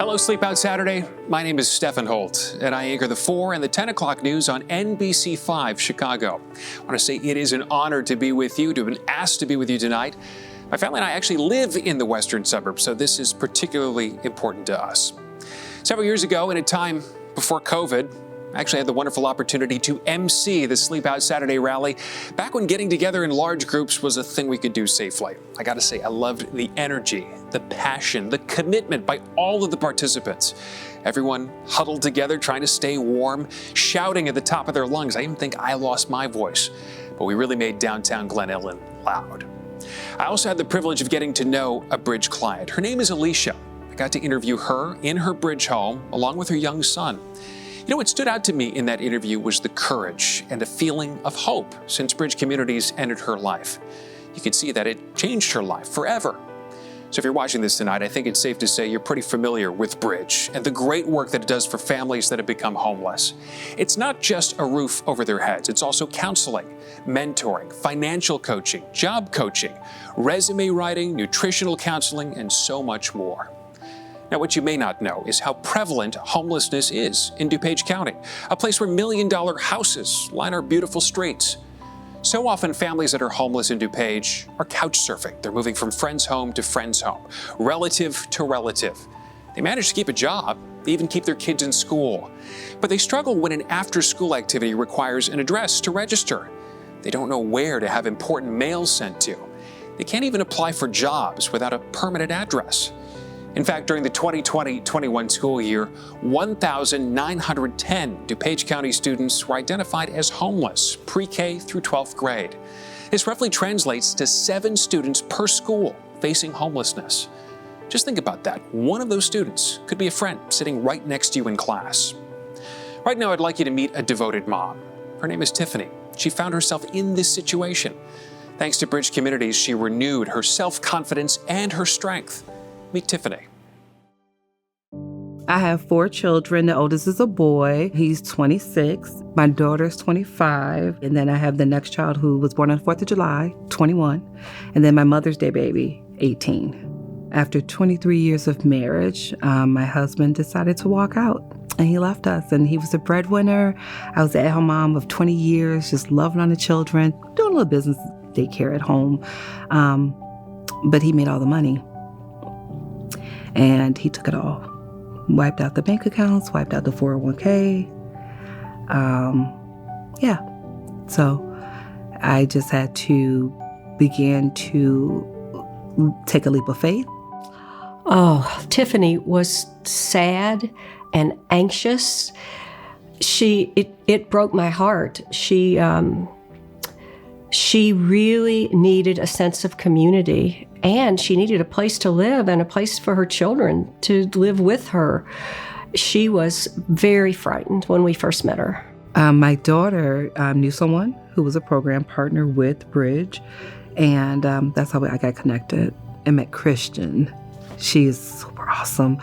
Hello, Sleep Out Saturday. My name is Stephen Holt, and I anchor the 4 and the 10 o'clock news on NBC5 Chicago. I want to say it is an honor to be with you, to have been asked to be with you tonight. My family and I actually live in the western suburbs, so this is particularly important to us. Several years ago, in a time before COVID, I actually had the wonderful opportunity to MC the Sleep Out Saturday rally back when getting together in large groups was a thing we could do safely. I got to say, I loved the energy, the passion, the commitment by all of the participants. Everyone huddled together, trying to stay warm, shouting at the top of their lungs. I even think I lost my voice, but we really made downtown Glen Ellen loud. I also had the privilege of getting to know a Bridge client. Her name is Alicia. I got to interview her in her Bridge home along with her young son. You know, what stood out to me in that interview was the courage and a feeling of hope since Bridge Communities entered her life. You could see that it changed her life forever. So if you're watching this tonight, I think it's safe to say you're pretty familiar with Bridge and the great work that it does for families that have become homeless. It's not just a roof over their heads. It's also counseling, mentoring, financial coaching, job coaching, resume writing, nutritional counseling, and so much more. Now, what you may not know is how prevalent homelessness is in DuPage County, a place where million-dollar houses line our beautiful streets. So often, families that are homeless in DuPage are couch surfing. They're moving from friend's home to friend's home, relative to relative. They manage to keep a job, they even keep their kids in school. But they struggle when an after-school activity requires an address to register. They don't know where to have important mail sent to. They can't even apply for jobs without a permanent address. In fact, during the 2020-21 school year, 1,910 DuPage County students were identified as homeless, pre-K through 12th grade. This roughly translates to 7 students per school facing homelessness. Just think about that. One of those students could be a friend sitting right next to you in class. Right now, I'd like you to meet a devoted mom. Her name is Tiffany. She found herself in this situation. Thanks to Bridge Communities, she renewed her self-confidence and her strength. Meet Tiffany. I have 4 children. The oldest is a boy. He's 26. My daughter's 25. And then I have the next child who was born on the 4th of July, 21. And then my Mother's Day baby, 18. After 23 years of marriage, my husband decided to walk out. And he left us. And he was a breadwinner. I was an at-home mom of 20 years, just loving on the children, doing a little business daycare at home. But he made all the money. And he took it all. Wiped out the bank accounts, wiped out the 401k. So I just had to begin to take a leap of faith. Oh, Tiffany was sad and anxious. It broke my heart. She really needed a sense of community, and she needed a place to live and a place for her children to live with her. She was very frightened when we first met her. My daughter knew someone who was a program partner with Bridge, and that's how I got connected and met Christian. She is super awesome.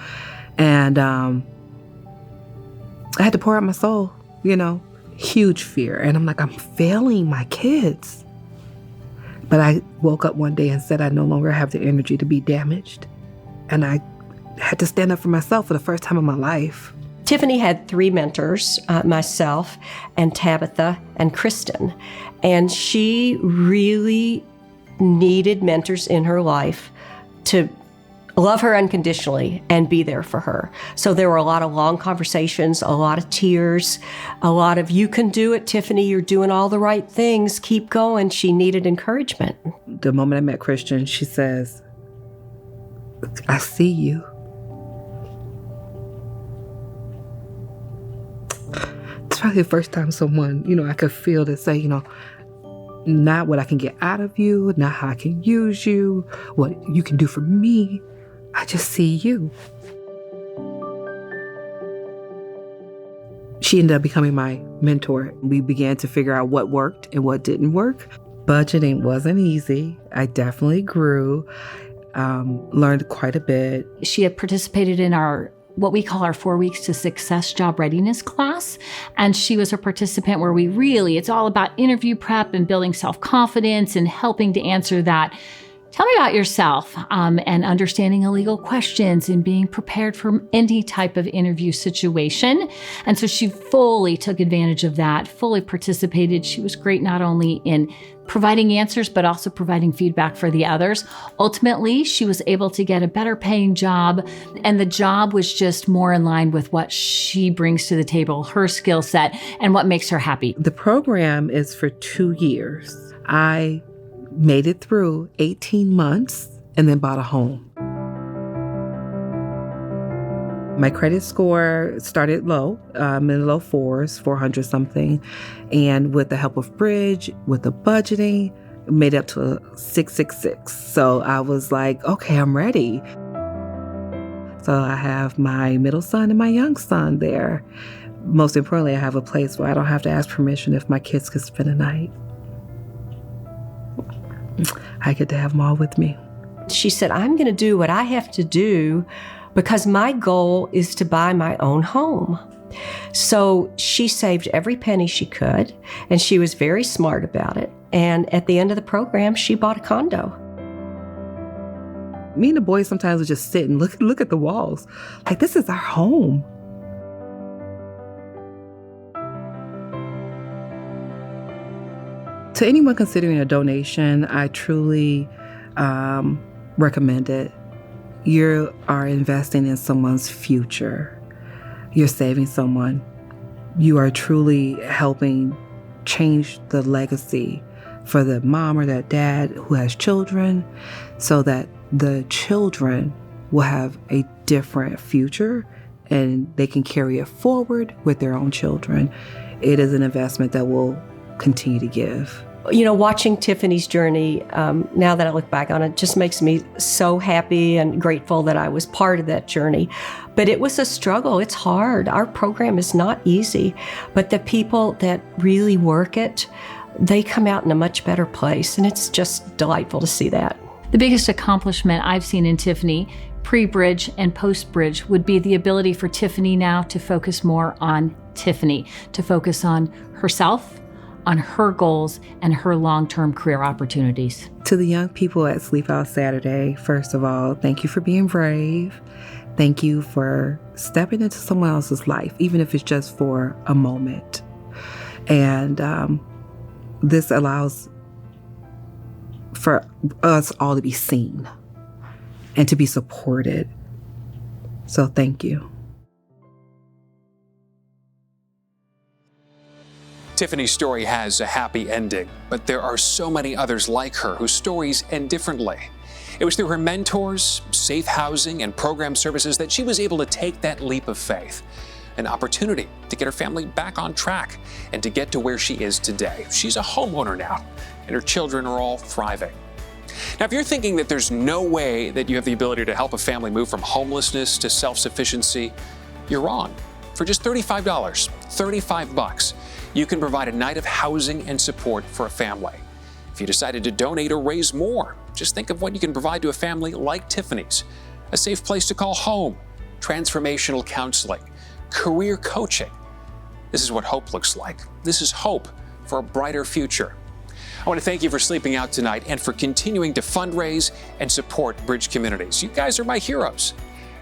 And I had to pour out my soul, huge fear. And I'm like, I'm failing my kids. But I woke up one day and said I no longer have the energy to be damaged. And I had to stand up for myself for the first time in my life. Tiffany had 3 mentors, myself and Tabitha and Kristen. And she really needed mentors in her life to love her unconditionally and be there for her. So there were a lot of long conversations, a lot of tears, a lot of, you can do it, Tiffany, you're doing all the right things, keep going. She needed encouragement. The moment I met Christian, she says, I see you. It's probably the first time someone, I could feel to say, not what I can get out of you, not how I can use you, what you can do for me. I just see you. She ended up becoming my mentor. We began to figure out what worked and what didn't work. Budgeting wasn't easy. I definitely grew, learned quite a bit. She had participated in what we call our 4 weeks to success job readiness class. And she was a participant where it's all about interview prep and building self-confidence and helping to answer that Tell me about yourself and understanding illegal questions and being prepared for any type of interview situation. And so she fully took advantage of that, fully participated. She was great not only in providing answers, but also providing feedback for the others. Ultimately, she was able to get a better paying job, and the job was just more in line with what she brings to the table, her skill set, and what makes her happy. The program is for 2 years. I made it through 18 months and then bought a home. My credit score started low, in the low fours, 400 something. And with the help of Bridge, with the budgeting, made up to a 666. So I was like, okay, I'm ready. So I have my middle son and my young son there. Most importantly, I have a place where I don't have to ask permission if my kids could spend a night. I get to have them all with me. She said, I'm going to do what I have to do because my goal is to buy my own home. So she saved every penny she could, and she was very smart about it. And at the end of the program, she bought a condo. Me and the boys sometimes would just sit and look at the walls. Like, this is our home. To anyone considering a donation, I truly recommend it. You are investing in someone's future. You're saving someone. You are truly helping change the legacy for the mom or that dad who has children, so that the children will have a different future and they can carry it forward with their own children. It is an investment that will continue to give. You know, watching Tiffany's journey, now that I look back on it, just makes me so happy and grateful that I was part of that journey. But it was a struggle. It's hard. Our program is not easy. But the people that really work it, they come out in a much better place. And it's just delightful to see that. The biggest accomplishment I've seen in Tiffany, pre-Bridge and post-Bridge, would be the ability for Tiffany now to focus more on Tiffany, to focus on herself, on her goals, and her long-term career opportunities. To the young people at Sleep Out Saturday, first of all, thank you for being brave. Thank you for stepping into someone else's life, even if it's just for a moment. And this allows for us all to be seen and to be supported. So thank you. Tiffany's story has a happy ending, but there are so many others like her whose stories end differently. It was through her mentors, safe housing, and program services that she was able to take that leap of faith, an opportunity to get her family back on track and to get to where she is today. She's a homeowner now, and her children are all thriving. Now, if you're thinking that there's no way that you have the ability to help a family move from homelessness to self-sufficiency, you're wrong. For just $35, $35, you can provide a night of housing and support for a family. If you decided to donate or raise more, just think of what you can provide to a family like Tiffany's. A safe place to call home, transformational counseling, career coaching. This is what hope looks like. This is hope for a brighter future. I want to thank you for sleeping out tonight and for continuing to fundraise and support Bridge communities. You guys are my heroes.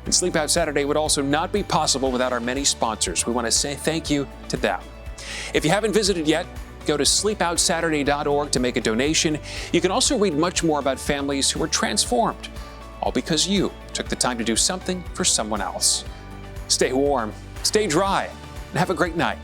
And Sleep Out Saturday would also not be possible without our many sponsors. We want to say thank you to them. If you haven't visited yet, go to sleepoutsaturday.org to make a donation. You can also read much more about families who were transformed, all because you took the time to do something for someone else. Stay warm, stay dry, and have a great night.